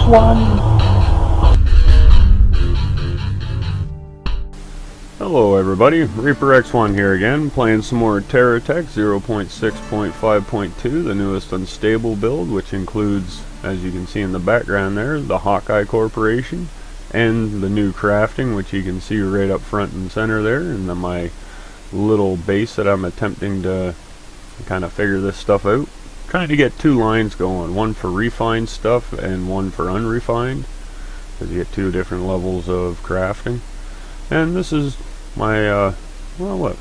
X1. Hello everybody, Reaper X1 here again, playing some more Terra 0.6.5.2, the newest unstable build, which includes, as you can see in the background there, the Hawkeye Corporation, and the new crafting, which you can see right up front and center there, and then my little base that I'm attempting to kind of figure this stuff out. Trying to get two lines going, one for refined stuff and one for unrefined, because you get two different levels of crafting. And this is my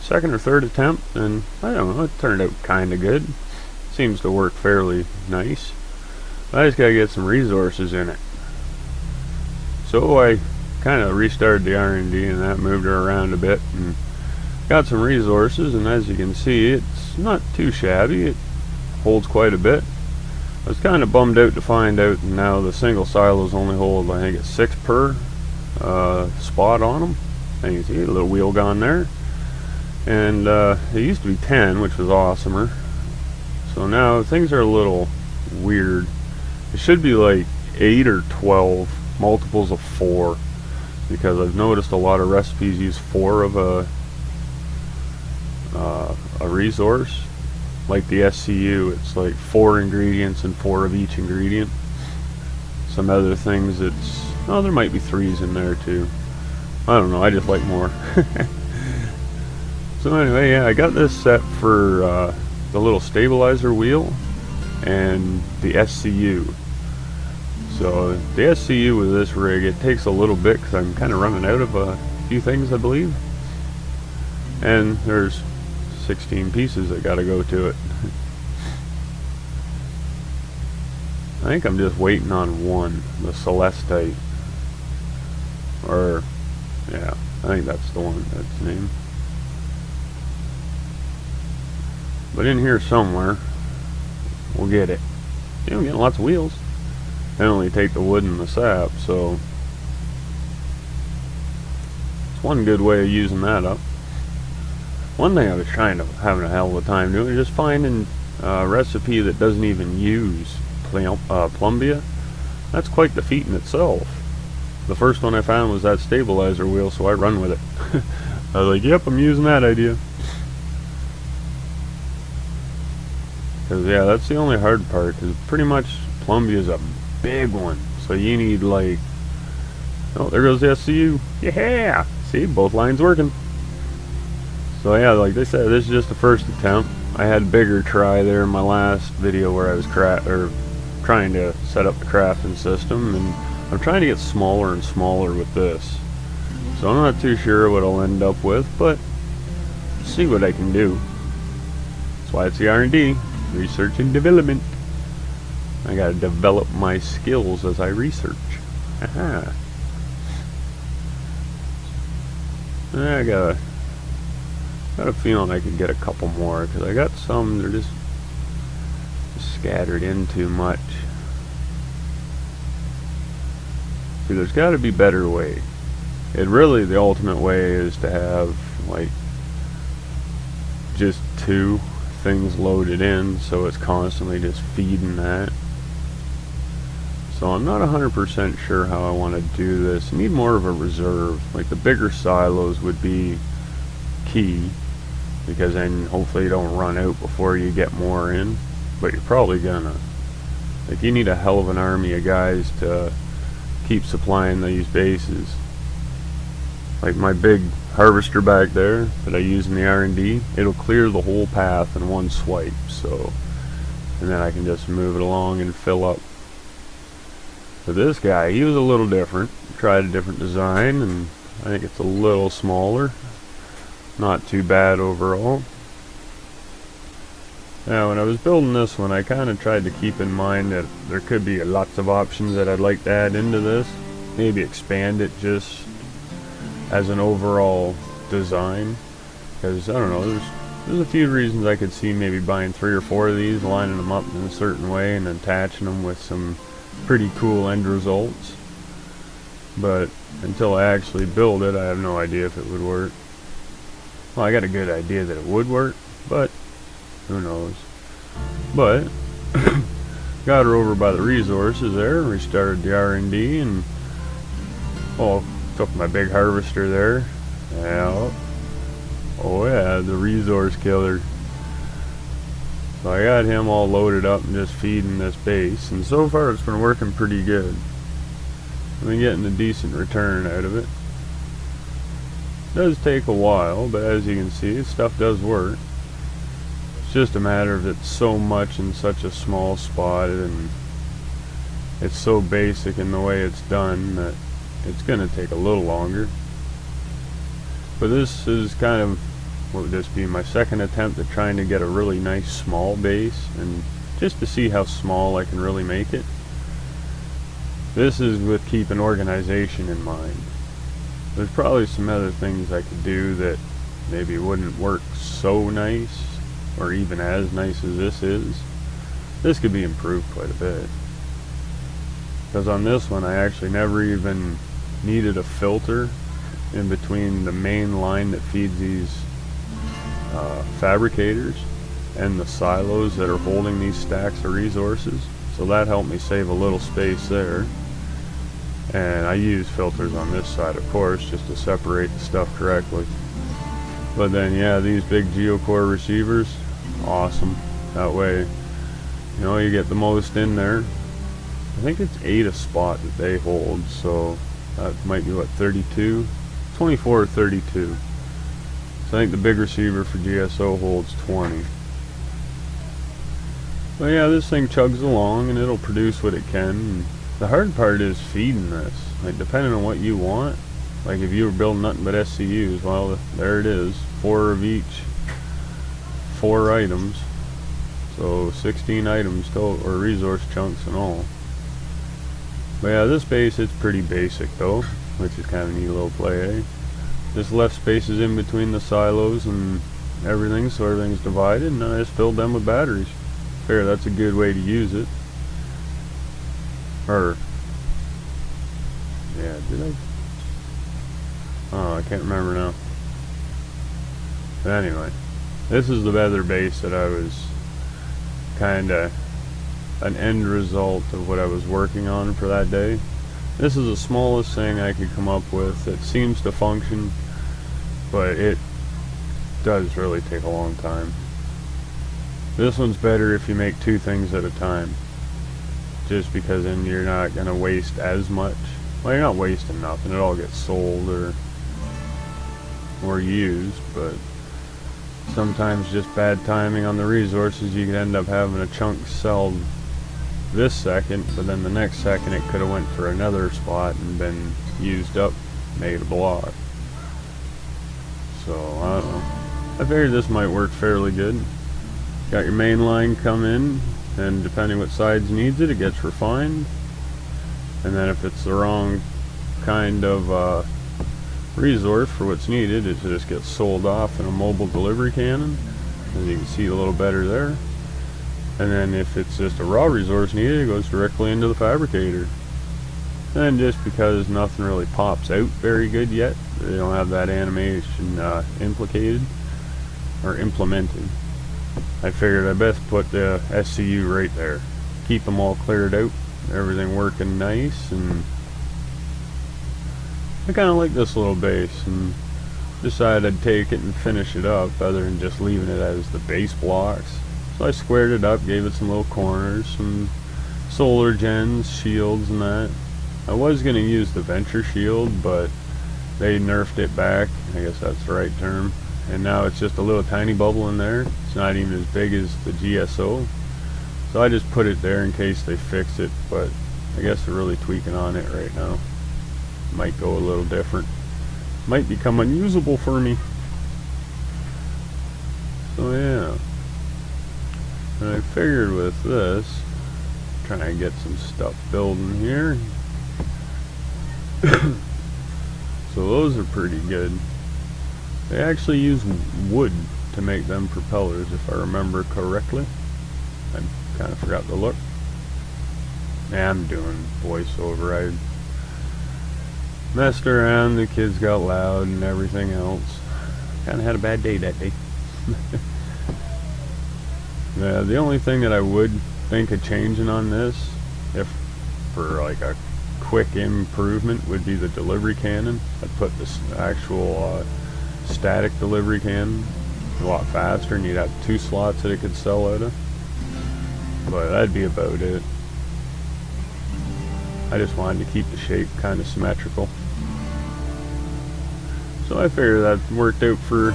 second or third attempt, and I don't know, it turned out kinda good. Seems to work fairly nice. I just gotta get some resources in it. So I kinda restarted the R&D and that, moved her around a bit and got some resources, and as you can see, it's not too shabby. It holds quite a bit. I was kinda bummed out to find out now the single silos only hold, I think it's 6 per spot on them. And you see a little wheel gone there, and it used to be 10, which was awesomer. So now things are a little weird. It should be like 8 or 12 multiples of 4, because I've noticed a lot of recipes use 4 of a resource. Like the SCU, it's like 4 ingredients and 4 of each ingredient. Some other things, it's, oh, there might be 3s in there too. I don't know, I just like more. So anyway, yeah, I got this set for the little stabilizer wheel and the SCU. So the SCU with this rig, it takes a little bit because I'm kind of running out of a few things, I believe. And there's 16 pieces that got to go to it. I think I'm just waiting on one, the Celestite. Or, yeah, I think that's the one, that's the name. But in here somewhere, we'll get it. Yeah, I'm getting lots of wheels. I only take the wood and the sap, so it's one good way of using that up. One thing I was having a hell of a time doing is just finding a recipe that doesn't even use plumbia. That's quite the feat in itself. The first one I found was that stabilizer wheel, so I run with it. I was like, yep, I'm using that idea. Because, yeah, that's the only hard part, because pretty much plumbia is a big one. So you need, like, oh, there goes the SCU. Yeah! See, both lines working. So yeah, like they said, this is just the first attempt. I had a bigger try there in my last video where I was trying to set up the crafting system, and I'm trying to get smaller and smaller with this. So I'm not too sure what I'll end up with, but see what I can do. That's why it's the R&D, research and development. I gotta develop my skills as I research. Aha. I got a feeling I could get a couple more, because I got some that are just scattered in too much. See, there's got to be a better way. Really, the ultimate way is to have like just 2 things loaded in, so it's constantly just feeding that. So I'm not 100% sure how I want to do this. I need more of a reserve. Like the bigger silos would be key, because then hopefully you don't run out before you get more in. But you're probably gonna. Like, you need a hell of an army of guys to keep supplying these bases. Like my big harvester back there that I use in the R&D, it'll clear the whole path in one swipe. So, and then I can just move it along and fill up. So this guy, he was a little different. Tried a different design, and I think it's a little smaller. Not too bad overall. Now when I was building this one, I kind of tried to keep in mind that there could be lots of options that I'd like to add into this. Maybe expand it just as an overall design. Because, I don't know, there's a few reasons I could see maybe buying 3 or 4 of these, lining them up in a certain way, and attaching them with some pretty cool end results. But until I actually build it, I have no idea if it would work. Well, I got a good idea that it would work, but who knows. But got her over by the resources there, restarted the R&D, and well, took my big harvester there. Yeah. Oh yeah, the resource killer. So I got him all loaded up and just feeding this base, and so far it's been working pretty good. I've been getting a decent return out of it. It does take a while, but as you can see, stuff does work. It's just a matter of it's so much in such a small spot, and it's so basic in the way it's done that it's going to take a little longer. But this is kind of, what would this be, my second attempt at trying to get a really nice small base, and just to see how small I can really make it. This is with keeping organization in mind. There's probably some other things I could do that maybe wouldn't work so nice, or even as nice as this is. This could be improved quite a bit. Because on this one I actually never even needed a filter in between the main line that feeds these fabricators and the silos that are holding these stacks of resources. So that helped me save a little space there. And I use filters on this side, of course, just to separate the stuff correctly. But then, yeah, these big geocore receivers, awesome. That way, you know, you get the most in there. I think it's 8 a spot that they hold, so that might be what, 32? 24 or 32. So I think the big receiver for GSO holds 20. But yeah, this thing chugs along and it'll produce what it can. And the hard part is feeding this. Like, depending on what you want. Like if you were building nothing but SCUs, well, there it is. 4 of each. 4 items. So 16 items total, or resource chunks and all. But yeah, this base, it's pretty basic though, which is kind of a neat little play, eh? Just left spaces in between the silos and everything, so everything's divided, and then I just filled them with batteries. Figure that's a good way to use it. Or, yeah, did I? Oh, I can't remember now. But anyway, this is the other base that I was kinda an end result of what I was working on for that day. This is the smallest thing I could come up with. It seems to function, but it does really take a long time. This one's better if you make 2 things at a time, just because then you're not going to waste as much. Well, you're not wasting nothing. It all gets sold or used, but sometimes just bad timing on the resources, you could end up having a chunk sell this second, but then the next second it could have went for another spot and been used up, made a block. So I don't know. I figured this might work fairly good. Got your main line come in, and depending what sides needs it, it gets refined. And then if it's the wrong kind of resource for what's needed, it just gets sold off in a mobile delivery cannon, as you can see a little better there. And then if it's just a raw resource needed, it goes directly into the fabricator. And just because nothing really pops out very good yet, they don't have that animation implicated or implemented, I figured I best put the SCU right there. Keep them all cleared out, everything working nice, and I kind of like this little base, and decided I'd take it and finish it up other than just leaving it as the base blocks. So I squared it up, gave it some little corners, some solar gens, shields and that. I was going to use the Venture shield, but they nerfed it back, I guess that's the right term, and now it's just a little tiny bubble in there. It's not even as big as the GSO, so I just put it there in case they fix it, but I guess they're really tweaking on it right now. Might go a little different, might become unusable for me. So yeah, and I figured with this, trying to get some stuff building here. So those are pretty good. They actually use wood to make them propellers, if I remember correctly. I kind of forgot to look. Yeah, I'm doing voiceover. I messed around, the kids got loud and everything else. Kind of had a bad day that day. Yeah, the only thing that I would think of changing on this, if for like a quick improvement, would be the delivery cannon. I'd put this actual static delivery cannon a lot faster, and you'd have 2 slots that it could sell out of. But that'd be about it. I just wanted to keep the shape kind of symmetrical. So I figured that worked out for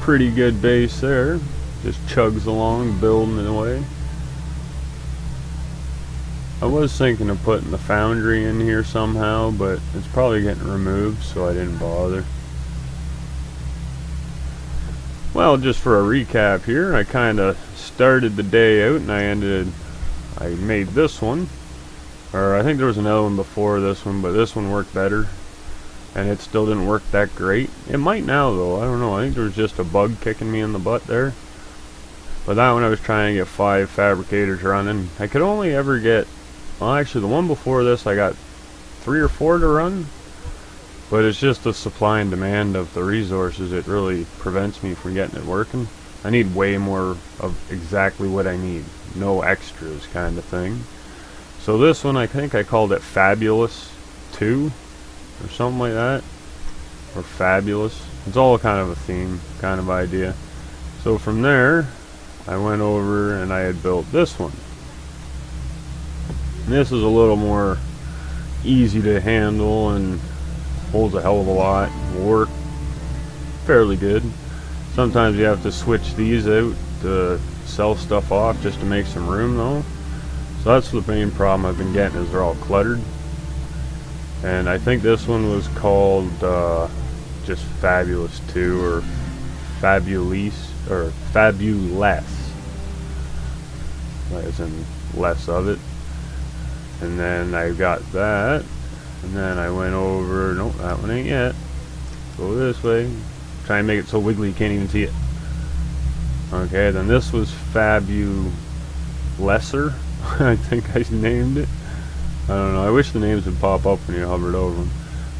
pretty good base there. Just chugs along, building it away. I was thinking of putting the foundry in here somehow, but it's probably getting removed, so I didn't bother. Well, just for a recap here, I kind of started the day out and I made this one. Or I think there was another one before this one, but this one worked better. And it still didn't work that great. It might now though, I don't know. I think there was just a bug kicking me in the butt there. But that one I was trying to get 5 fabricators running. I could only ever get, well actually the one before this I got 3 or 4 to run. But it's just the supply and demand of the resources. It really prevents me from getting it working. I need way more of exactly what I need. No extras kind of thing. So this one I think I called it Fabu-least 2 or something like that. Or Fabulous. It's all kind of a theme kind of idea. So from there I went over and I had built this one. And this is a little more easy to handle and holds a hell of a lot. Work fairly good. Sometimes you have to switch these out to sell stuff off just to make some room though. So that's the main problem I've been getting, is they're all cluttered. And I think this one was called just Fabu-least 2 or Fabu-least or Fabu-less, as in less of it. And then I got that, and then I went over, nope, that one ain't yet. Go this way. Try and make it so wiggly you can't even see it. Okay, then this was Fabu-lesser. I think I named it. I don't know. I wish the names would pop up when you hovered over them.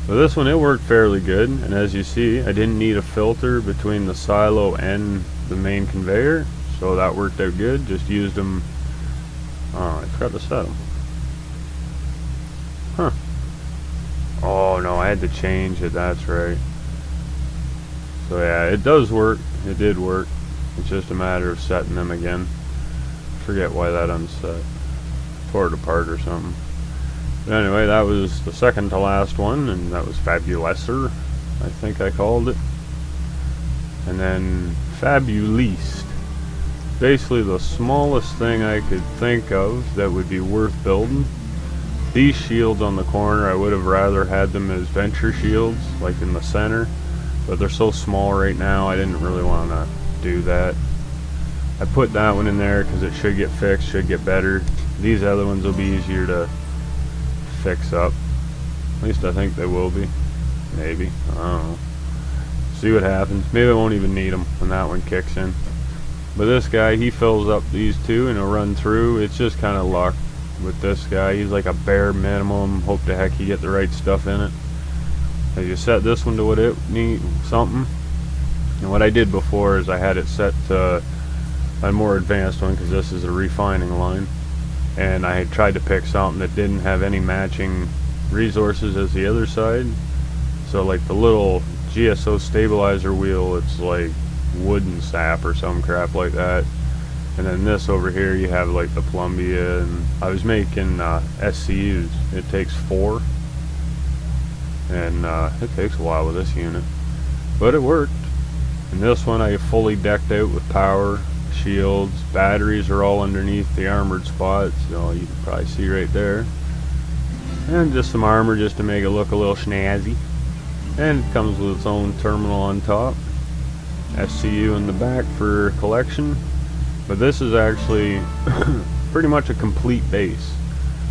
But this one, it worked fairly good. And as you see, I didn't need a filter between the silo and the main conveyor. So that worked out good. Just used them. Oh, I forgot to set them. Huh. Oh no, I had to change it. That's right. So yeah, it does work. It did work. It's just a matter of setting them again. Forget why that unset. Tore it apart or something. But anyway, that was the second to last one, and that was Fabu-lesser, I think I called it. And then Fabu-least. Basically the smallest thing I could think of that would be worth building. These shields on the corner, I would have rather had them as venture shields, like in the center. But they're so small right now, I didn't really want to do that. I put that one in there because it should get fixed, should get better. These other ones will be easier to fix up. At least I think they will be. Maybe. I don't know. See what happens. Maybe I won't even need them when that one kicks in. But this guy, he fills up these two and he'll run through. It's just kind of luck with this guy. He's like a bare minimum. Hope to heck you get the right stuff in it. As you set this one to what it needs, something. And what I did before is I had it set to a more advanced one because this is a refining line. And I had tried to pick something that didn't have any matching resources as the other side. So like the little GSO stabilizer wheel, it's like wooden sap or some crap like that. And then this over here you have like the Columbia, and I was making SCUs. It takes 4. And it takes a while with this unit. But it worked. And this one I fully decked out with power, shields, batteries are all underneath the armored spots, so you can probably see right there. And just some armor just to make it look a little snazzy. And it comes with its own terminal on top. SCU in the back for collection. But this is actually pretty much a complete base,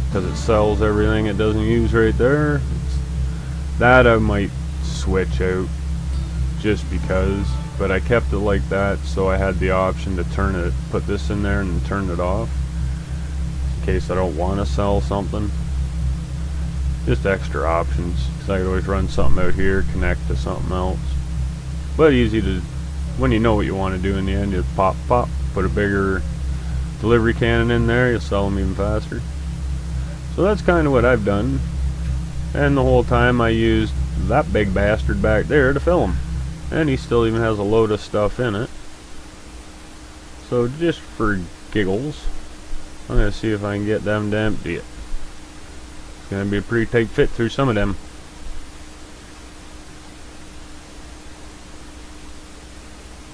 because it sells everything it doesn't use right there. That I might switch out just because, but I kept it like that so I had the option to turn it, put this in there and turn it off in case I don't want to sell something. Just extra options, because I could always run something out here, connect to something else. But easy to, when you know what you want to do in the end, you pop, put a bigger delivery cannon in there, you'll sell them even faster. So that's kind of what I've done. And the whole time I used that big bastard back there to fill them. And he still even has a load of stuff in it. So just for giggles, I'm going to see if I can get them to empty it. It's going to be a pretty tight fit through some of them.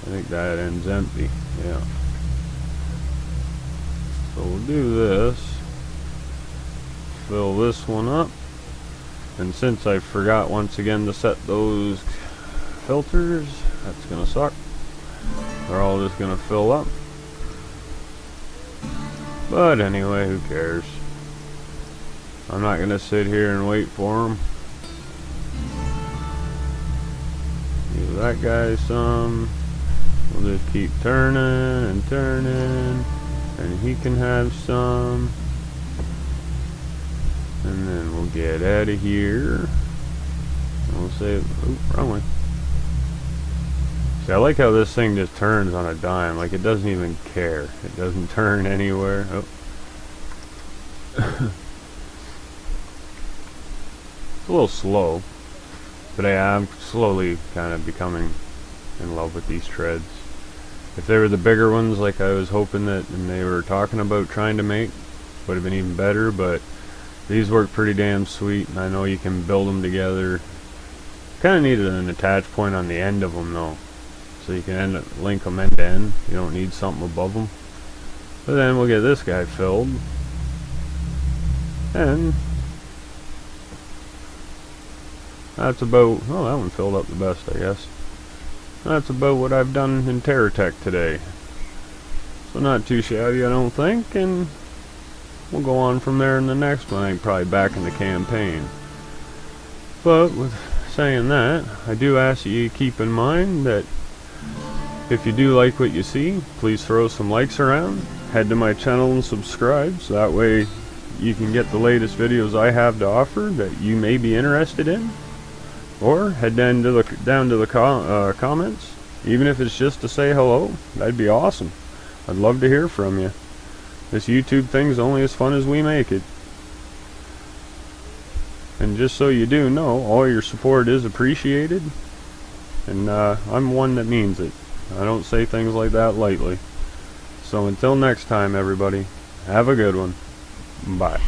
I think that end's empty, yeah. So we'll do this. Fill this one up. And since I forgot once again to set those filters, that's going to suck. They're all just going to fill up. But anyway, who cares? I'm not going to sit here and wait for them. Give that guy some. We'll just keep turning and turning. And he can have some. And then we'll get out of here. And we'll say, oop, wrong way. See, I like how this thing just turns on a dime. Like, it doesn't even care. It doesn't turn anywhere. Oh. It's a little slow. But yeah, I'm slowly kind of becoming in love with these treads. If they were the bigger ones like I was hoping that and they were talking about trying to make, would have been even better, but these work pretty damn sweet, and I know you can build them together. Kind of needed an attach point on the end of them though, so you can link them end to end. You don't need something above them. But then we'll get this guy filled, and that's about, oh, that one filled up the best, I guess. That's about what I've done in Terra today. So not too shabby, I don't think, and we'll go on from there in the next one. I think probably back in the campaign. But with saying that, I do ask that you keep in mind that if you do like what you see, please throw some likes around. Head to my channel and subscribe, so that way you can get the latest videos I have to offer that you may be interested in. Or head down to the comments, even if it's just to say hello. That'd be awesome. I'd love to hear from you. This YouTube thing's only as fun as we make it. And just so you do know, all your support is appreciated. And I'm one that means it. I don't say things like that lightly. So until next time, everybody, have a good one. Bye.